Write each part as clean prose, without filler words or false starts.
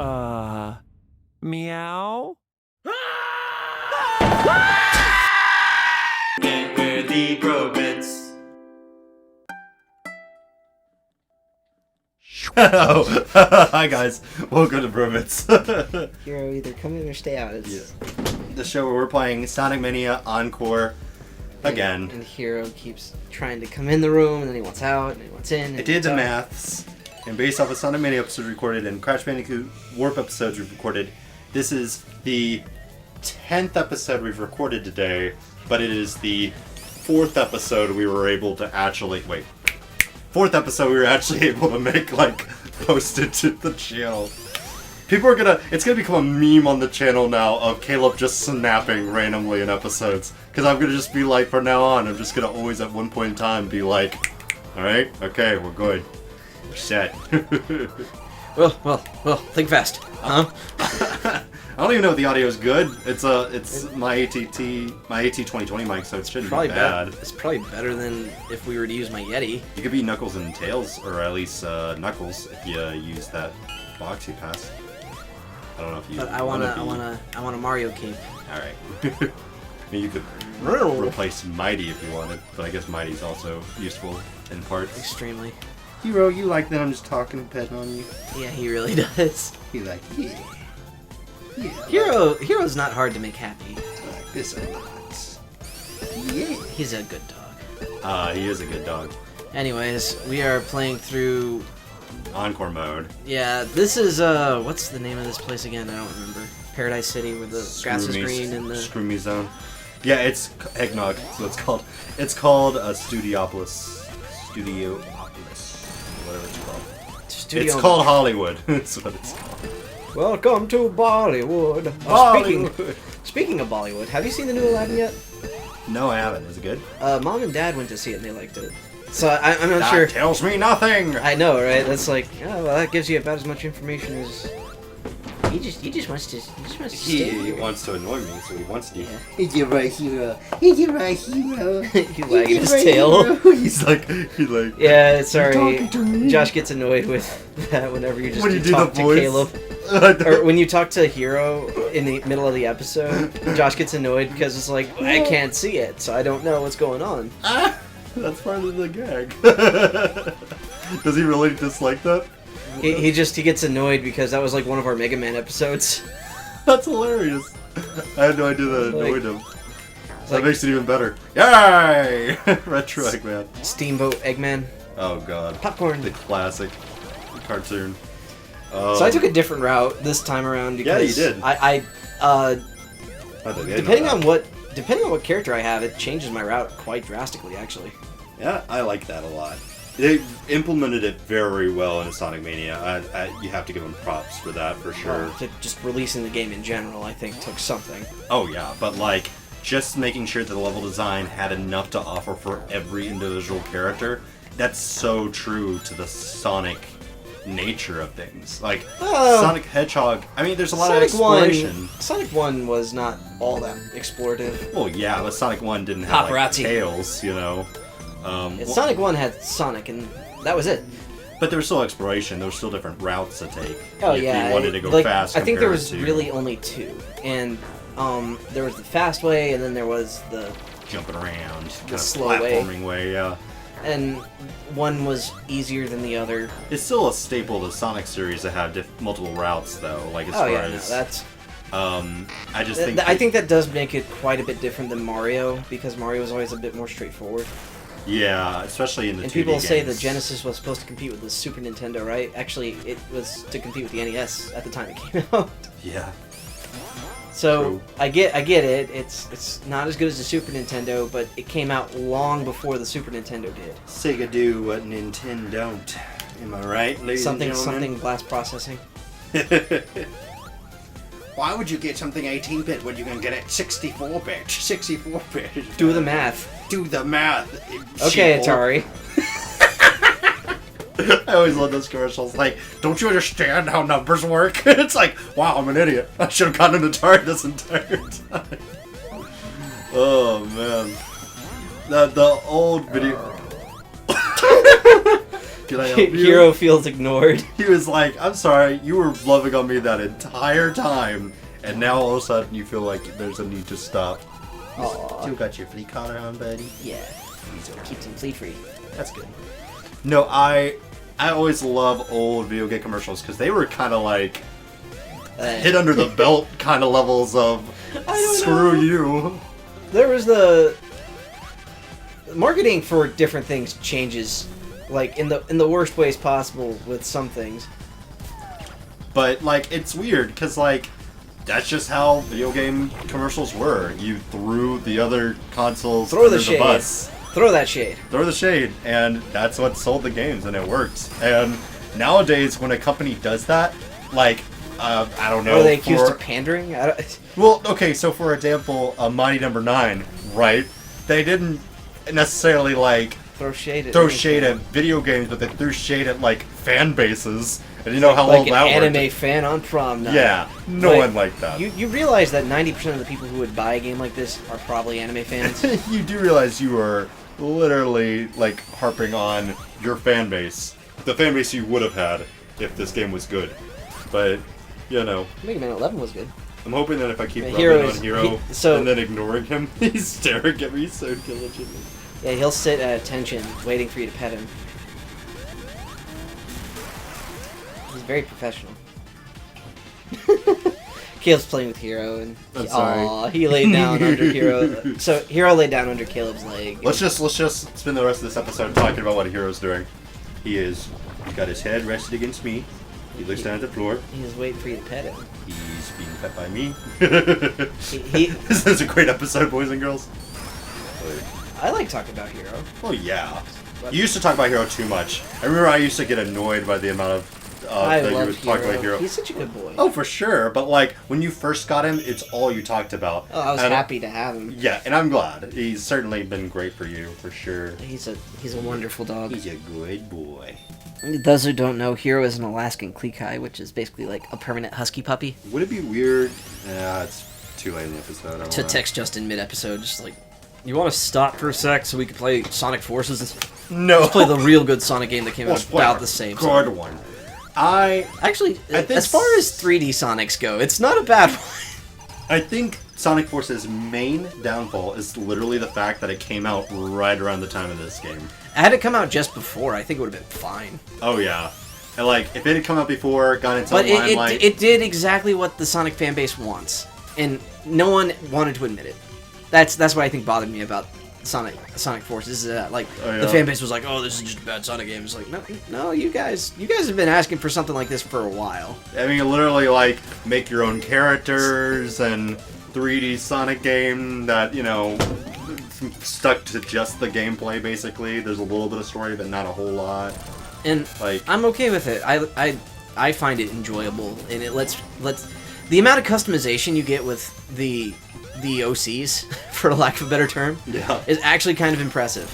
Meow? And we're the Brobits. Oh, hi guys. Welcome to Bromance. Hero, either come in or stay out. It's The show where we're playing Sonic Mania Encore again. And Hero keeps trying to come in the room, and then he wants out, and he wants in. I did the maths, and based off of Sonic Mania episodes recorded and Crash Bandicoot Warp episodes we've recorded, this is the 10th episode we've recorded today, but it is the 4th episode we were able to actually... Wait. 4th episode we were actually able to make, like, post it to the channel. People are gonna... It's gonna become a meme on the channel now of Caleb just snapping randomly in episodes. Because I'm gonna just be like, from now on, I'm just gonna always at one point in time be like, alright, okay, we're good. We're set. Well, think fast. Huh? I don't even know if the audio is good. It's my AT 2020 mic, so it shouldn't be bad. It's probably better than if we were to use my Yeti. You could be Knuckles and Tails, or at least Knuckles if you use that boxy pass. I don't know if you. But I want a Mario cape. All right. I mean, you could replace Mighty if you wanted, but I guess Mighty's also useful in parts. Extremely. Hero, you like that I'm just talking and petting on you? Yeah, he really does. You like, yeah. Hero's not hard to make happy. Like this a lot. Yeah. He's a good dog. He is a good dog. Anyways, we are playing through Encore mode. Yeah, this is what's the name of this place again? I don't remember. Paradise City, where the grass is green and the Screw Me Zone. Yeah, it's Eggnog, so it's called. It's called Studiopolis. Whatever it's called. It's called Hollywood. That's what it's called. Welcome to Bollywood. Bollywood. Speaking of Bollywood, have you seen the new Aladdin yet? No, I haven't. Is it good? Mom and Dad went to see it and they liked it. So I'm not sure. That tells me nothing. I know, right? That's like, oh, well, that gives you about as much information as. He just wants to. He wants to annoy me, so he wants to. Yeah. It's your right hero. It's your right hero. He's wagging his tail. He's like. Yeah, sorry. Josh gets annoyed with that whenever you just when you talk do the to voice. Caleb. Or when you talk to Hero in the middle of the episode, Josh gets annoyed because it's like, I can't see it, so I don't know what's going on. That's part of the gag. Does he really dislike that? He gets annoyed because that was like one of our Mega Man episodes. That's hilarious. I had no idea that annoyed him. That like, makes it even better. Yay! Retro Eggman. Steamboat Eggman. Oh god. Popcorn. The classic cartoon. So I took a different route this time around because yeah, you did. I depending on what character I have, it changes my route quite drastically, actually. Yeah, I like that a lot. They implemented it very well in Sonic Mania. You have to give them props for that, for sure. Just releasing the game in general, I think, took something. Oh yeah, but like, just making sure that the level design had enough to offer for every individual character, that's so true to the Sonic nature of things. Like, Sonic Hedgehog, I mean, there's a lot of exploration. Sonic 1 was not all that explorative. Well, yeah, but Sonic 1 didn't have, like, Tails, you know? Sonic 1 had Sonic, and that was it. But there was still exploration. There were still different routes to take. Oh, if yeah. you wanted to go fast. I think there was really only two. And there was the fast way, and then there was the... jumping around. The slow platforming way, yeah. And one was easier than the other. It's still a staple of the Sonic series to have multiple routes, though. Like, as far as... No, that's... I just think... I think that does make it quite a bit different than Mario, because Mario was always a bit more straightforward. Yeah, especially in the 2D And people say the games. Genesis was supposed to compete with the Super Nintendo, right? Actually, it was to compete with the NES at the time it came out. Yeah. So, True. I get it. It's not as good as the Super Nintendo, but it came out long before the Super Nintendo did. Sega do what Nintendo don't. Am I right, ladies and gentlemen? Something glass processing. Why would you get something 18-bit when you can get it 64-bit? 64-bit. Do the math. Do the math. Okay, sheeple. Atari. I always love those commercials. Like, don't you understand how numbers work? It's like, wow, I'm an idiot. I should have gotten an Atari this entire time. Oh man, the old video. Can I help you? Hero feels ignored. He was like, I'm sorry, you were loving on me that entire time, and now all of a sudden you feel like there's a need to stop. Aw. Still got your flea collar on, buddy? Yeah. Keeps him flea free. That's good. No, I always love old video game commercials because they were kind of like hit under the belt kind of levels of screw you. There was the marketing for different things changes, like in the worst ways possible with some things. But like it's weird because like that's just how video game commercials were. You threw the other consoles Throw under the shade. bus. Throw that shade. Throw the shade, and that's what sold the games, and it worked. And nowadays, when a company does that, like, I don't know. Are they accused of pandering? Well, okay, so for example, Mania number 9, right? They didn't necessarily, like, Throw shade at video games, but they threw shade at, like, fan bases. And you know how like well that an anime worked. fan on prom night. Yeah, no one liked that. You realize that 90% of the people who would buy a game like this are probably anime fans? You do realize you are literally, like, harping on your fan base. The fan base you would have had if this game was good. But, you know. Mega Man 11 was good. I'm hoping that if I keep rubbing Hero on Hero so- and then ignoring him, he's staring at me so diligently. Yeah, he'll sit at attention, waiting for you to pet him. He's very professional. Caleb's playing with Hero, and I'm sorry. aw, he laid down under Hero. So Hero laid down under Caleb's leg. Let's just spend the rest of this episode talking about what Hero's doing. He's got his head rested against me. He looks down at the floor. He's waiting for you to pet him. He's being pet by me. He This is a great episode, boys and girls. I like talking about Hero. Oh yeah. You used to talk about Hero too much. I remember I used to get annoyed by the amount of I that you love would talk about Hero. He's such a good boy. Oh, for sure. But like when you first got him, it's all you talked about. Oh, I was happy to have him. Yeah, and I'm glad. He's certainly been great for you, for sure. He's a wonderful dog. He's a good boy. Those who don't know, Hero is an Alaskan Klekai, which is basically like a permanent husky puppy. Would it be weird? Nah, it's too late in the episode. I don't To know. text Justin mid-episode, just like, you want to stop for a sec so we can play Sonic Forces? No. Let's play the real good Sonic game that came out Let's play about a the same. good one. Actually, I think as far as 3D Sonics go, it's not a bad one. I think Sonic Force's main downfall is literally the fact that it came out right around the time of this game. Had it come out just before, I think it would have been fine. Oh yeah. And like, if it had come out before, gone into But the limelight... it did exactly what the Sonic fan base wants, and no one wanted to admit it. That's what I think bothered me about Sonic Forces. Is that like Oh, yeah. the fan base was like, "Oh, this is just a bad Sonic game." It's like, no, you guys have been asking for something like this for a while. I mean, literally, like, make your own characters and 3D Sonic game that, you know, stuck to just the gameplay, basically. There's a little bit of story, but not a whole lot. And Like, I'm okay with it. I find it enjoyable, and it lets the amount of customization you get with the OCs, for lack of a better term, yeah. is actually kind of impressive.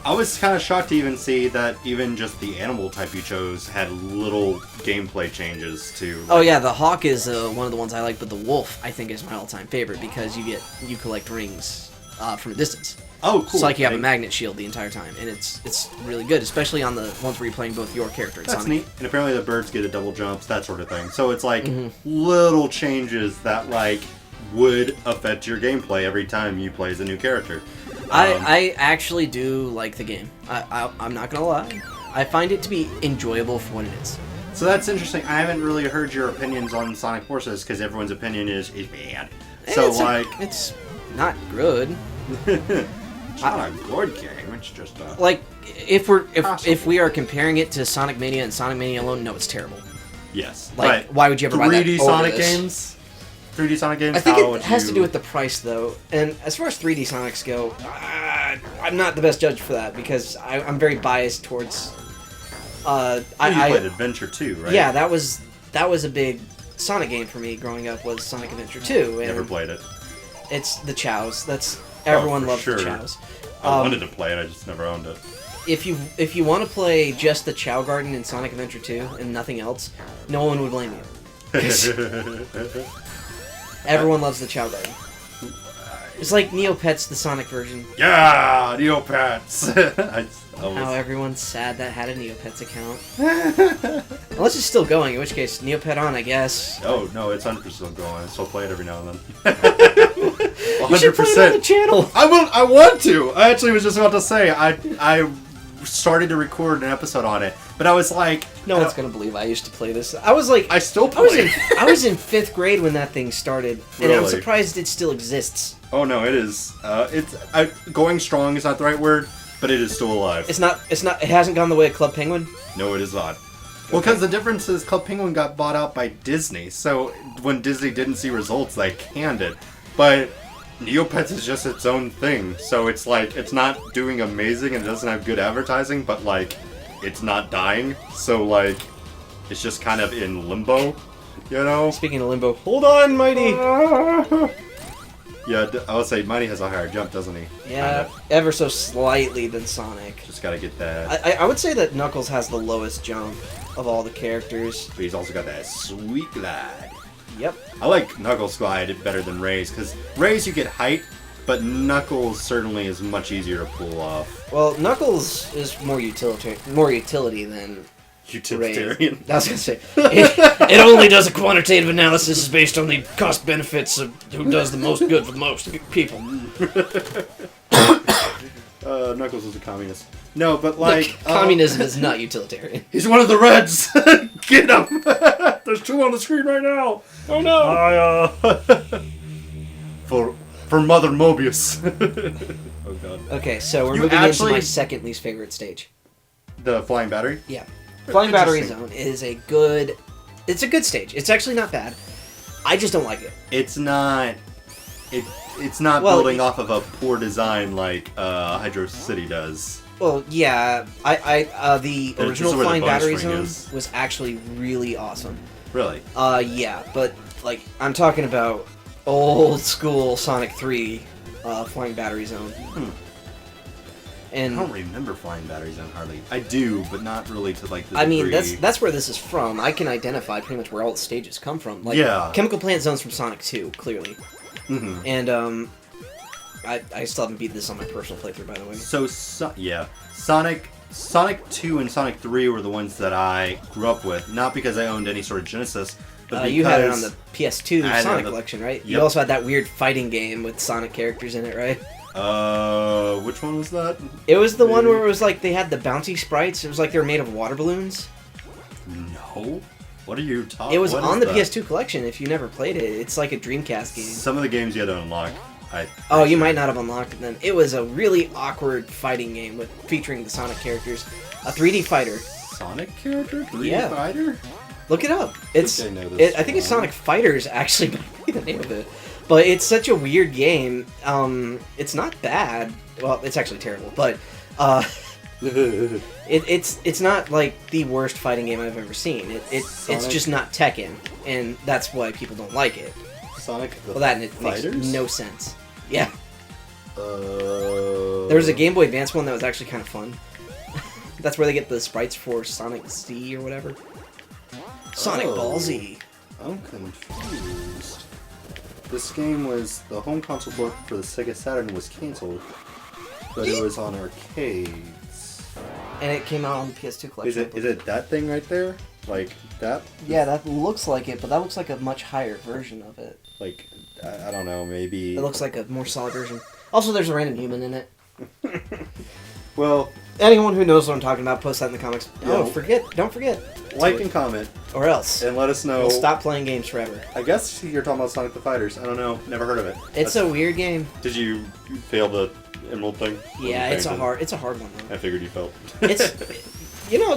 I was kind of shocked to even see that even just the animal type you chose had little gameplay changes to... Like, Oh yeah, the hawk is one of the ones I like, but the wolf I think is my all-time favorite because you collect rings from a distance. Oh, cool. So like you have a magnet shield the entire time, and it's really good, especially on the ones where you're playing both your character and That's Sonic. neat. And apparently the birds get a double jumps, that sort of thing. So it's like Mm-hmm. little changes that like would affect your gameplay every time you play as a new character. I actually do like the game. I'm not gonna lie. I find it to be enjoyable for what it is. So that's interesting. I haven't really heard your opinions on Sonic Forces because everyone's opinion is bad. So It's not good. it's not a good game. It's just a Like if Possible. we are comparing it to Sonic Mania and Sonic Mania alone, no, it's terrible. yes. Like, But why would you ever buy that 3D over Sonic this? games. 3D Sonic games. I think how it would has you... to do with the price, though. And as far as 3D Sonics go, I'm not the best judge for that because I'm very biased towards. You played Adventure 2, right? Yeah, that was a big Sonic game for me growing up. Was Sonic Adventure 2. And Never played it. It's the Chows. That's everyone for loves sure. the Chows. I wanted to play it. I just never owned it. If you want to play just the Chow Garden in Sonic Adventure 2 and nothing else, no one would blame you. Everyone loves the Chow Garden. It's like Neopets, the Sonic version. Yeah, Neopets. How everyone's sad that had a Neopets account. Unless it's still going, in which case, Neopet on, I guess. Oh, no, it's 100% going. I still play it every now and then. You should play it on the channel. I want to. I actually was just about to say, I started to record an episode on it, but I was like... No one's gonna believe I used to play this. I was like... I still play. I was in 5th grade when that thing started, and I'm Really? surprised it still exists. Oh, no, it is. Going strong is not the right word, but it is still alive. It hasn't gone the way of Club Penguin? No, it is not. Well, because the difference is Club Penguin got bought out by Disney, so when Disney didn't see results, they canned it. But Neopets is just its own thing, so it's like, it's not doing amazing and it doesn't have good advertising, but like, it's not dying, so like, it's just kind of in limbo, you know? Speaking of limbo, hold on, Mighty! Yeah, I would say Mighty has a higher jump, doesn't he? Yeah, Kinda. ever so slightly than Sonic. Just gotta get that. I would say that Knuckles has the lowest jump of all the characters. But he's also got that sweet glide. Yep. I like Knuckles' glide better than Ray's, because Ray's you get height, but Knuckles certainly is much easier to pull off. Well, Knuckles is more utility than Utilitarian. Ray. I was gonna say it only does a quantitative analysis based on the cost benefits of who does the most good for most people. Knuckles is a communist. No, but like... communism is not utilitarian. He's one of the Reds! Get him! There's 2 on the screen right now! Oh no! For Mother Mobius. Oh god. Okay, so we're You moving into actually- my second least favorite stage. The Flying Battery? Yeah. Flying Battery Interesting. Zone is a good... It's a good stage. It's actually not bad. I just don't like it. It's not... It's not Well, building off of a poor design like Hydro City does. Well, yeah, the This original is where the Flying bonus Battery ring Zone is. was actually really awesome. Really? Yeah, but, like, I'm talking about old school Sonic 3 Flying Battery Zone. I And, don't remember Flying Battery Zone hardly. I do, but not really to like the I mean, degree. that's where this is from. I can identify pretty much where all the stages come from. Like, Yeah. Chemical Plant Zone's from Sonic 2, clearly. Mhm. And, I still haven't beat this on my personal playthrough, by the way. Yeah. Sonic 2 and Sonic 3 were the ones that I grew up with. Not because I owned any sort of Genesis, but because... You had it on the PS2 I had it on Sonic the- Collection, right? You Yep. also had that weird fighting game with Sonic characters in it, right? Which one was that? It was the one where it was like they had the bouncy sprites. It was like they were made of water balloons. No. What are you talking? It was what on is the that? PS2 collection. If you never played it, it's like a Dreamcast game. Some of the games you had to unlock. Oh, you might not have unlocked it then. It was a really awkward fighting game with featuring the Sonic characters. A 3D fighter. Sonic character? 3D Yeah. fighter? Look it up. It's. I know this I think it's one. Sonic Fighters actually, might be the name of it. But it's such a weird game. It's not bad. Well, it's actually terrible, but it's not like the worst fighting game I've ever seen. It's Sonic? just not Tekken, and that's why people don't like it. Sonic the Well, that makes Fighters? no sense. Yeah, There there was a Game Boy Advance one that was actually kind of fun. That's where they get the sprites for Sonic Z or whatever. Sonic Oh. Ball Z. I'm confused. This game was the home console port for the Sega Saturn was canceled, but it was on arcades. And it came out on the PS2 collection. Is it that thing right there? Like that? Yeah, that looks like it, but that looks like a much higher version of it. Like I don't know, maybe. It looks like a more solid version. Also, there's a random human in it. Well, Anyone who knows what I'm talking about, post that in the comments. Yeah. Oh, don't forget. like and comment, Or else. and let us know. We'll stop playing games forever. I guess you're talking about Sonic the Fighters. I don't know. Never heard of it. It's a weird game. Did you fail the Emerald thing? Yeah, Was it's it a hard one though. I figured you felt. It's,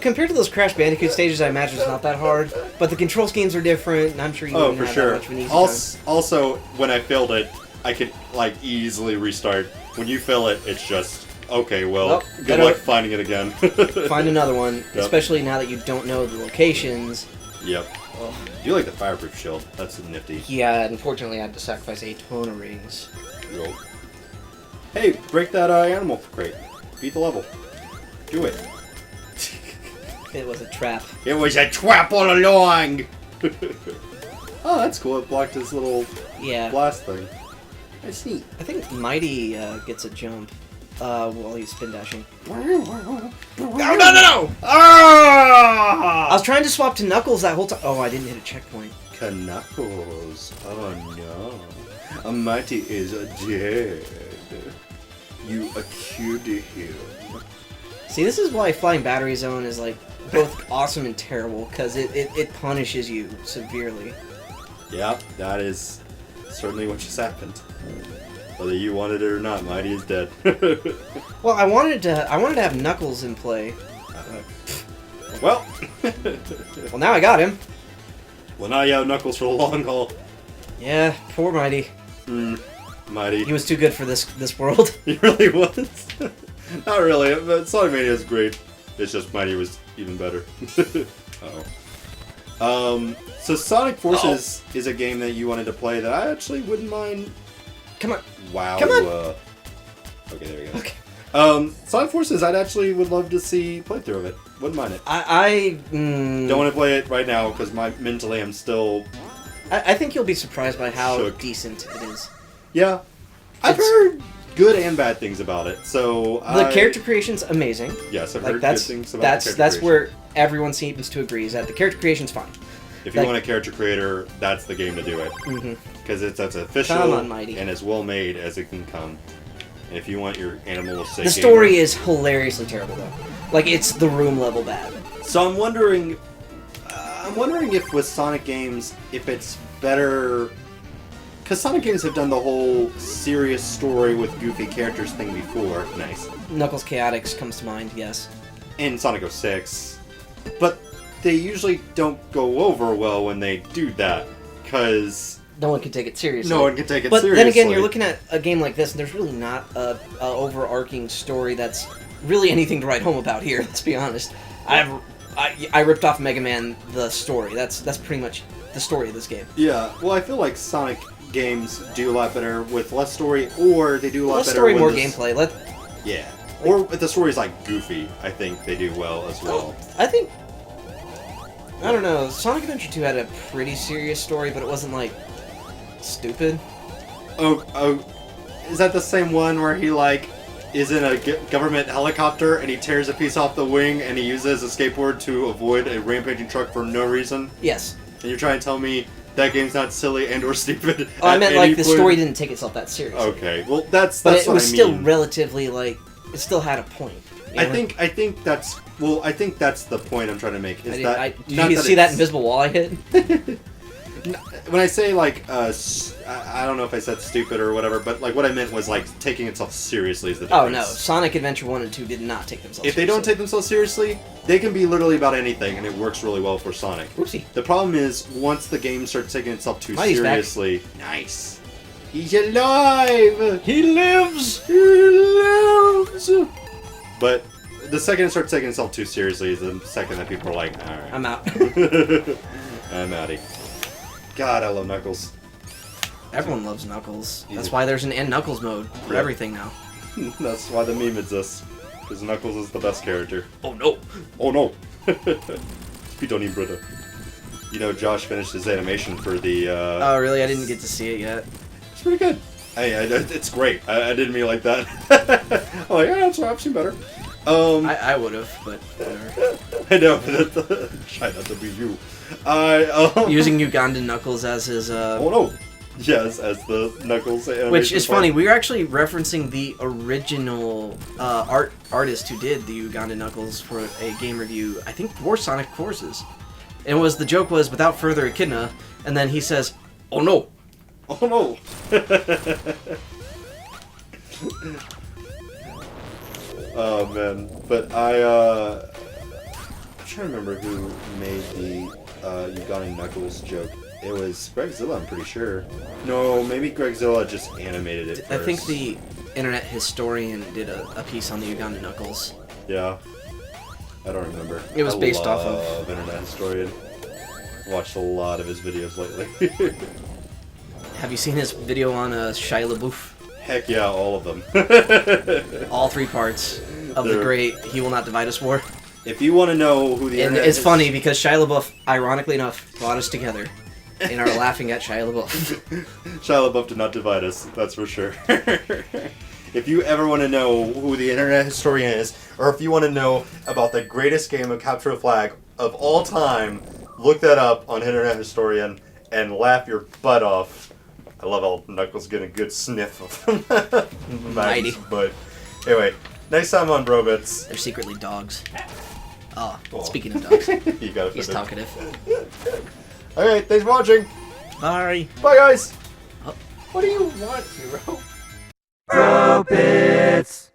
compared to those Crash Bandicoot stages, I imagine it's not that hard. But the control schemes are different, and I'm sure you Oh, wouldn't for have sure. that much of an easy Also, when I failed it, I could like easily restart. When you fail it, it's just okay. Well, good better- luck finding it again. time. Find another one, Yep. especially now that you don't know the locations. Yep. Oh. You like the fireproof shield? That's nifty. Yeah, unfortunately, I had to sacrifice a ton of rings. Yo. Hey, break that animal crate. Beat the level. Do it. It was a trap. It was a trap all along. Oh, that's cool. It blocked his little Yeah. blast thing. I see. I think Mighty gets a jump while he's spin dashing. No! Ah! I was trying to swap to Knuckles that whole time. Oh, I didn't hit a checkpoint. Knuckles. Oh no. A Mighty is dead. You accused him. See, this is why Flying Battery Zone is like both awesome and terrible, because it punishes you severely. Yeah, that is certainly what just happened. Whether you wanted it or not, Mighty is dead. Well, I wanted to have Knuckles in play. Well, Well, now I got him. well now you have Knuckles for the long haul. Yeah, poor Mighty. Mighty. He was too good for this world. He really was. Not really, but Sonic Mania is great. It's just Mighty was even better. Uh-oh. So Sonic Forces is a game that you wanted to play that I actually wouldn't mind. Come on. Wow. Come on. Okay, there we go. Okay. Sonic Forces, I'd actually would love to see playthrough of it. Wouldn't mind it. Don't want to play it right now because mentally I'm still. I think you'll be surprised by how shook. decent it is. Yeah, I've heard good and bad things about it. So The character creation's amazing. Yes, I've Like heard that's good things about the character that's creation. where everyone seems to agree is that the character creation's fine. If you like- want a character creator, that's the game to do it. Because that's official Come on, Mighty. and as well made as it can come. And if you want your animalistic The story is hilariously terrible though. Like it's the room level bad. So I'm wondering if with Sonic games, if it's better. Because Sonic games have done the whole serious story with goofy characters thing before. Nice. Knuckles Chaotix comes to mind, yes. In Sonic 06. But they usually don't go over well when they do that. Because No one can take it seriously. no one can take it But seriously. then again, you're looking at a game like this, and there's really not a overarching story that's really anything to write home about here. Let's be honest. I ripped off Mega Man the story. That's pretty much the story of this game. Yeah, well, I feel like Sonic games do a lot better with less story, or they do a lot Less better story, when more the gameplay. Yeah. Or if the story's like goofy, I think they do well as well. I think. I don't know. Sonic Adventure 2 had a pretty serious story, but it wasn't like stupid. Oh, is that the same one where he like is in a government helicopter and he tears a piece off the wing and he uses a skateboard to avoid a rampaging truck for no reason? Yes. And you're trying to tell me that game's not silly and or stupid? Oh, I at meant any like the point? story didn't take itself that seriously. Okay, well that's But what it was I mean. still relatively like it still had a point. You know? I think that's the point I'm trying to make. Is that did not you see that it's- invisible wall I hit? When I say like I don't know if I said stupid or whatever, but like what I meant was like taking itself seriously is the difference. Oh no, Sonic Adventure 1 and 2 did not take themselves If they don't take themselves seriously, they can be literally about anything, and it works really well for Sonic. Oopsie. The problem is once the game starts taking itself too Mighty's back. seriously. Nice. He's alive. He lives! He lives. But the second it starts taking itself too seriously is the second that people are like, all right. I'm out. I'm outie. God, I love Knuckles. Everyone loves Knuckles. He's That's a- why there's an N Knuckles mode for Yeah. everything now. That's why the meme exists. Because Knuckles is the best character. Oh no! Oh no! Pitoni brother. You know, Josh finished his animation for the. Oh really? I didn't get to see it yet. It's pretty good. It's great. I didn't mean it like that. I'm like, yeah, I've seen better. I would have, but whatever. I know, but try not to be you. Using Ugandan Knuckles as his Oh no! Yes, as the Knuckles animation. which is part. funny. We were actually referencing the original artist who did the Ugandan Knuckles for a game review. I think for Sonic Forces. And the joke was without further echidna, and then he says, "Oh no." Oh no! Oh man, but I'm trying to remember who made the Ugandan Knuckles joke. It was Gregzilla, I'm pretty sure. No, maybe Gregzilla just animated it first. I think the Internet Historian did a piece on the Ugandan Knuckles. Yeah. I don't remember. It was based off of- love Internet Historian. Watched a lot of his videos lately. Have you seen his video on Shia LaBeouf? Heck yeah, all of them. All three parts of the They're- great He Will Not Divide Us War. If you want to know who the And Internet it's funny because Shia LaBeouf, ironically enough, brought us together. in our laughing at Shia LaBeouf. Shia LaBeouf did not divide us, that's for sure. If you ever want to know who the Internet Historian is, or if you want to know about the greatest game of capture the flag of all time, look that up on Internet Historian and laugh your butt off. I love how Knuckles getting a good sniff of Mighty. But anyway, next time on Brobits. They're secretly dogs. Oh, Oh. speaking of dogs, You gotta he's fit it. talkative. Alright, thanks for watching. Bye. Bye, guys. Oh. What do you want, hero? Brobits.